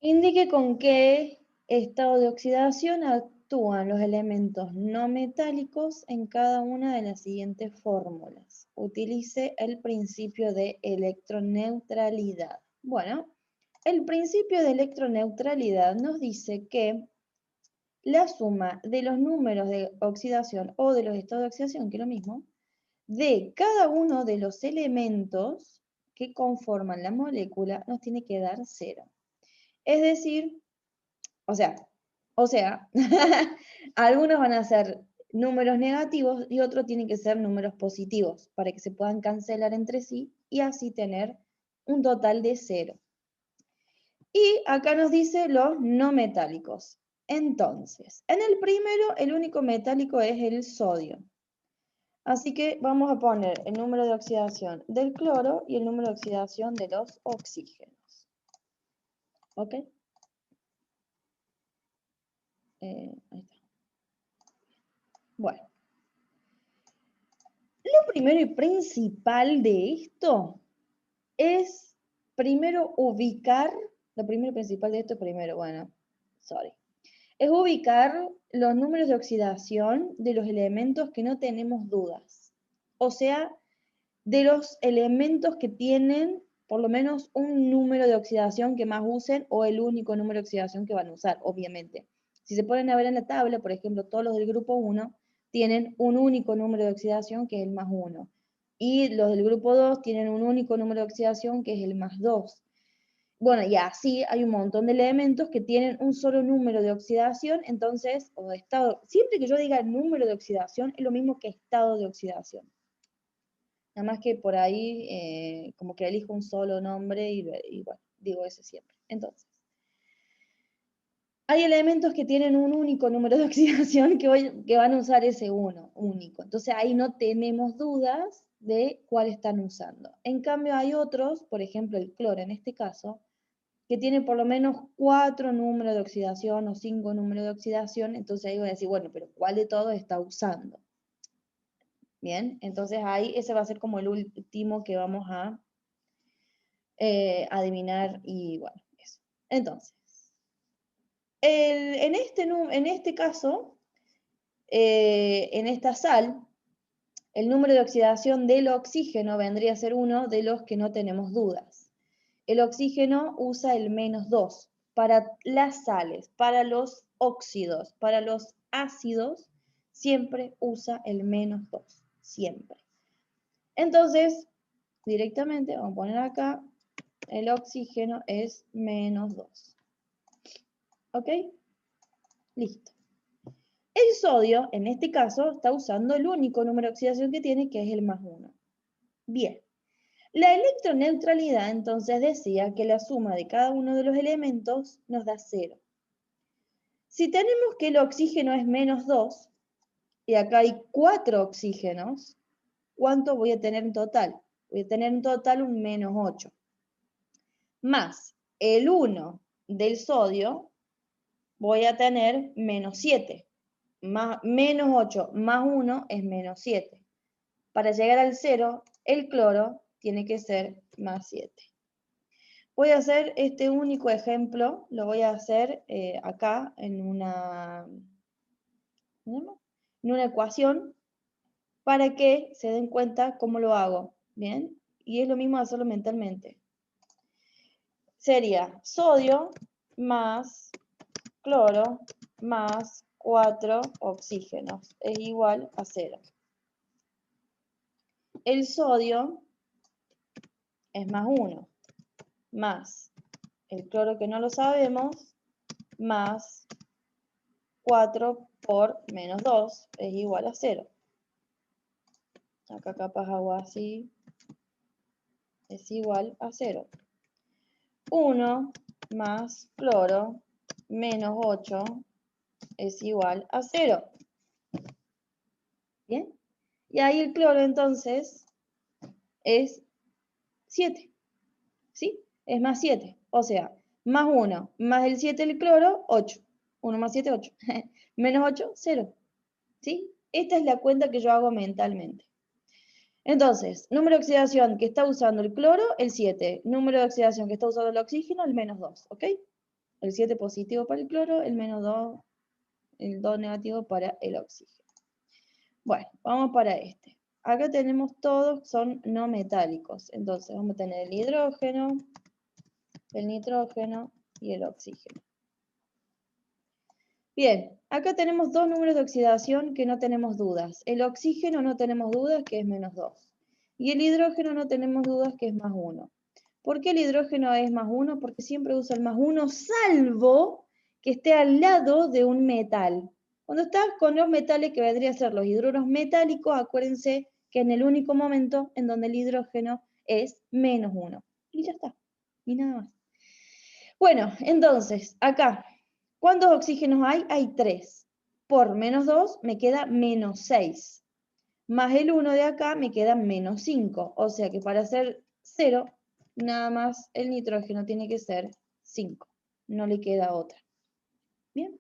Indique con qué estado de oxidación actúan los elementos no metálicos en cada una de las siguientes fórmulas. Utilice el principio de electroneutralidad. Bueno, el principio de electroneutralidad nos dice que la suma de los números de oxidación o de los estados de oxidación, que es lo mismo, de cada uno de los elementos que conforman la molécula nos tiene que dar 0. Es decir, o sea, algunos van a ser números negativos y otros tienen que ser números positivos para que se puedan cancelar entre sí y así tener un total de 0. Y acá nos dice los no metálicos. Entonces, en el primero, el único metálico es el sodio. Así que vamos a poner el número de oxidación del cloro y el número de oxidación de los oxígenos. ¿Ok? Ahí está. Bueno. Lo primero y principal de esto es primero ubicar, lo primero y principal de esto es es ubicar los números de oxidación de los elementos que no tenemos dudas. O sea, de los elementos que tienen por lo menos un número de oxidación que más usen o el único número de oxidación que van a usar, obviamente. Si se ponen a ver en la tabla, por ejemplo, todos los del grupo 1 tienen un único número de oxidación que es el más 1. Y los del grupo 2 tienen un único número de oxidación que es el más 2. Bueno, y así hay un montón de elementos que tienen un solo número de oxidación, entonces, o de estado, siempre que yo diga número de oxidación, es lo mismo que estado de oxidación. Nada más que por ahí, como que elijo un solo nombre y bueno, digo ese siempre. Entonces, hay elementos que tienen un único número de oxidación que van a usar ese uno, único. Entonces ahí no tenemos dudas de cuál están usando. En cambio hay otros, por ejemplo el cloro en este caso, que tiene por lo menos 4 números de oxidación o 5 números de oxidación, entonces ahí voy a decir, bueno, pero ¿cuál de todos está usando? Bien, entonces ahí ese va a ser como el último que vamos a adivinar y bueno, eso. Entonces, en este caso, en esta sal, el número de oxidación del oxígeno vendría a ser uno de los que no tenemos dudas. El oxígeno usa el -2 para las sales, para los óxidos, para los ácidos, siempre usa el -2, siempre. Entonces, directamente, vamos a poner acá, el oxígeno es -2. ¿Ok? Listo. El sodio, en este caso, está usando el único número de oxidación que tiene, que es el +1. Bien. La electroneutralidad entonces decía que la suma de cada uno de los elementos nos da 0. Si tenemos que el oxígeno es -2, y acá hay 4 oxígenos, ¿cuánto voy a tener en total? Voy a tener en total un -8. Más el 1 del sodio, voy a tener -7. -8 más 1 es -7. Para llegar al 0, el cloro tiene que ser +7. Voy a hacer este único ejemplo, lo voy a hacer acá en una ecuación para que se den cuenta cómo lo hago, ¿bien? Y es lo mismo hacerlo mentalmente. Sería sodio más cloro más 4 oxígenos es igual a 0. El sodio es +1, más el cloro que no lo sabemos, más 4 por -2 es igual a 0. Acá capaz hago así, es igual a 0. 1 más cloro -8 es igual a 0. ¿Bien? Y ahí el cloro entonces es 7. ¿Sí? Es +7. O sea, +1 más el 7 del cloro, 8. 1 más 7, 8. -8, 0. ¿Sí? Esta es la cuenta que yo hago mentalmente. Entonces, número de oxidación que está usando el cloro, el 7. Número de oxidación que está usando el oxígeno, el -2. ¿Ok? El 7 positivo para el cloro, el menos 2, el 2 negativo para el oxígeno. Bueno, vamos para este. Acá tenemos todos, son no metálicos. Entonces vamos a tener el hidrógeno, el nitrógeno y el oxígeno. Bien, acá tenemos dos números de oxidación que no tenemos dudas. El oxígeno no tenemos dudas que es menos 2. Y el hidrógeno no tenemos dudas que es más 1. ¿Por qué el hidrógeno es más 1? Porque siempre usa el más 1, salvo que esté al lado de un metal. Cuando estás con los metales que vendrían a ser los hidruros metálicos, acuérdense que en el único momento en donde el hidrógeno es menos 1. Y ya está, y nada más. Bueno, entonces, acá, ¿cuántos oxígenos hay? Hay 3. Por menos 2 me queda menos 6. Más el 1 de acá me queda menos 5. O sea que para hacer 0, nada más el nitrógeno tiene que ser 5. No le queda otra. Bien,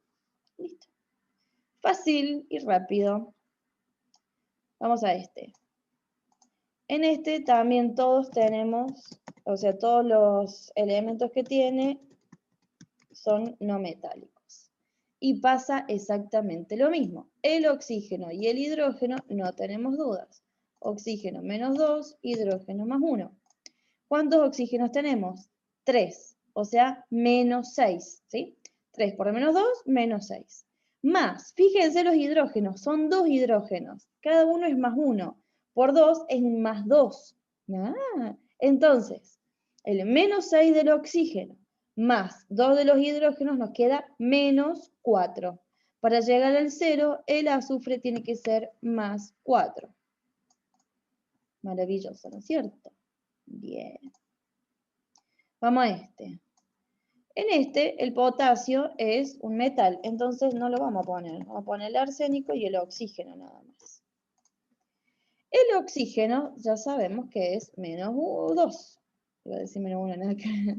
listo. Fácil y rápido. Vamos a este. En este también todos tenemos, o sea, todos los elementos que tiene son no metálicos. Y pasa exactamente lo mismo. El oxígeno y el hidrógeno no tenemos dudas. Oxígeno menos 2, hidrógeno más 1. ¿Cuántos oxígenos tenemos? 3, o sea, menos 6, ¿sí? 3 por menos 2, menos 6. Más, fíjense los hidrógenos, son 2 hidrógenos. Cada uno es más 1. Por 2 es más 2. Entonces, el menos 6 del oxígeno más 2 de los hidrógenos nos queda menos 4. Para llegar al 0, el azufre tiene que ser más 4. Maravilloso, ¿no es cierto? Bien. Vamos a este. En este, el potasio es un metal, entonces no lo vamos a poner. Vamos a poner el arsénico y el oxígeno nada más. El oxígeno ya sabemos que es menos 2. Iba a decir menos 1, nada que ver.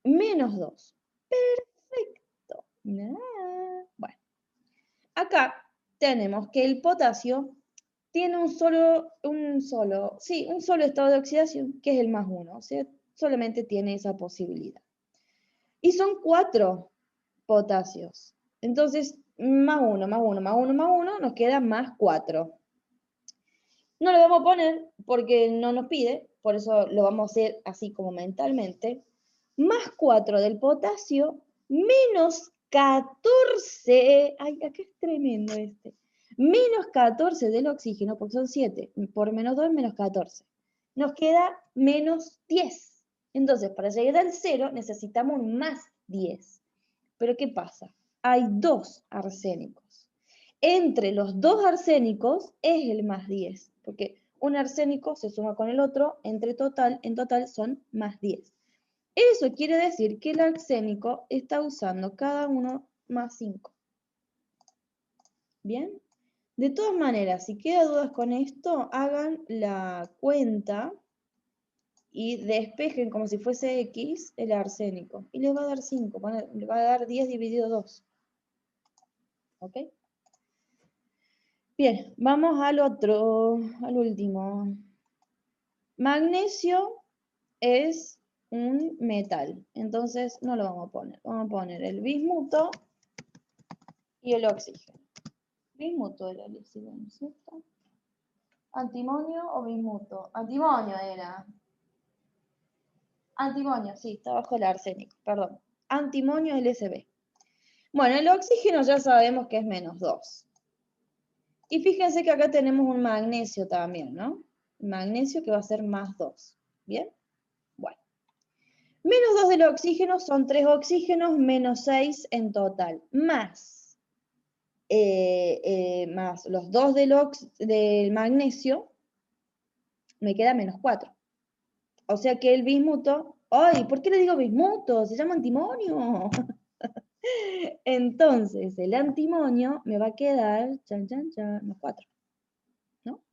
Menos 2. Perfecto. Bueno, acá tenemos que el potasio tiene un solo estado de oxidación, que es el más 1. O sea, solamente tiene esa posibilidad. Y son 4 potasios. Entonces, más 1, más 1, más 1, más 1, nos queda más 4. No lo vamos a poner porque no nos pide, por eso lo vamos a hacer así como mentalmente. Más 4 del potasio, menos 14. Ay, acá es tremendo este. Menos 14 del oxígeno, porque son 7. Por menos 2, menos 14. Nos queda menos 10. Entonces, para llegar al 0 necesitamos más 10. Pero ¿qué pasa? Hay 2 arsénicos. Entre los 2 arsénicos es el más 10, porque un arsénico se suma con el otro, en total son más 10. Eso quiere decir que el arsénico está usando cada uno más 5. ¿Bien? De todas maneras, si quedan dudas con esto, hagan la cuenta y despejen como si fuese X el arsénico. Y les va a dar 5, les va a dar 10 dividido 2. ¿Ok? Bien, vamos al otro, al último. Magnesio es un metal, entonces no lo vamos a poner. Vamos a poner el bismuto y el oxígeno. Bismuto era el oxígeno, ¿cierto? ¿Antimonio o bismuto? Antimonio era. Antimonio, sí, está bajo el arsénico, perdón. Antimonio LSB. Bueno, el oxígeno ya sabemos que es menos 2. Y fíjense que acá tenemos un magnesio también, ¿no? Magnesio que va a ser más 2. ¿Bien? Bueno. Menos 2 del oxígeno son 3 oxígenos, menos 6 en total. Más los 2 del magnesio, me queda menos 4. O sea que el bismuto... ¡Ay! ¿Por qué le digo bismuto? Se llama antimonio. Entonces, el antimonio me va a quedar... más 4. ¿No?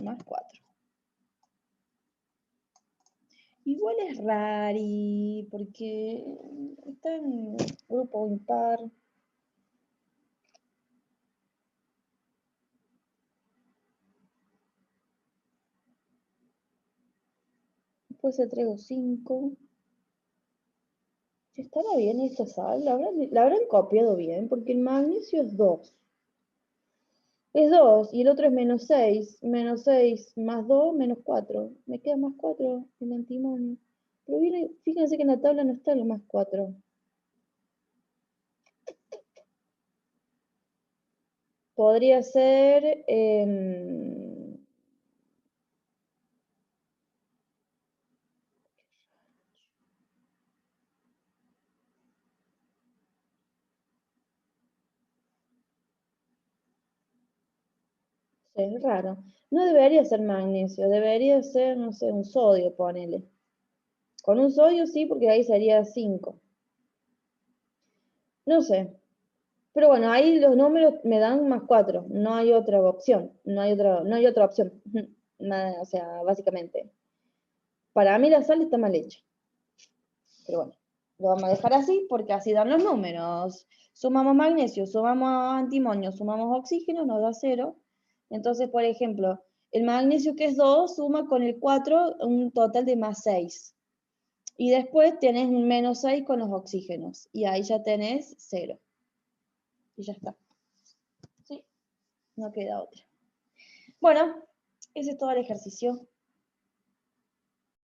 Más 4. Igual es rari, porque está en grupo impar. Puede ser 3 o 5. ¿Estará bien esta sal? ¿La habrán copiado bien? Porque el magnesio es 2. Es 2 y el otro es menos 6. Menos 6 más 2, menos 4. Me queda más 4 el antimonio. Pero fíjense que en la tabla no está lo más 4. Podría ser... es raro. No debería ser magnesio, debería ser, no sé, un sodio, ponele. Con un sodio sí, porque ahí sería 5. No sé. Pero bueno, ahí los números me dan más 4. No hay otra opción. No hay otra opción. O sea, básicamente. Para mí la sal está mal hecha. Pero bueno, lo vamos a dejar así porque así dan los números. Sumamos magnesio, sumamos antimonio, sumamos oxígeno, nos da 0. Entonces, por ejemplo, el magnesio que es 2 suma con el 4 un total de más 6. Y después tenés un menos 6 con los oxígenos. Y ahí ya tenés 0. Y ya está. ¿Sí? No queda otra. Bueno, ese es todo el ejercicio.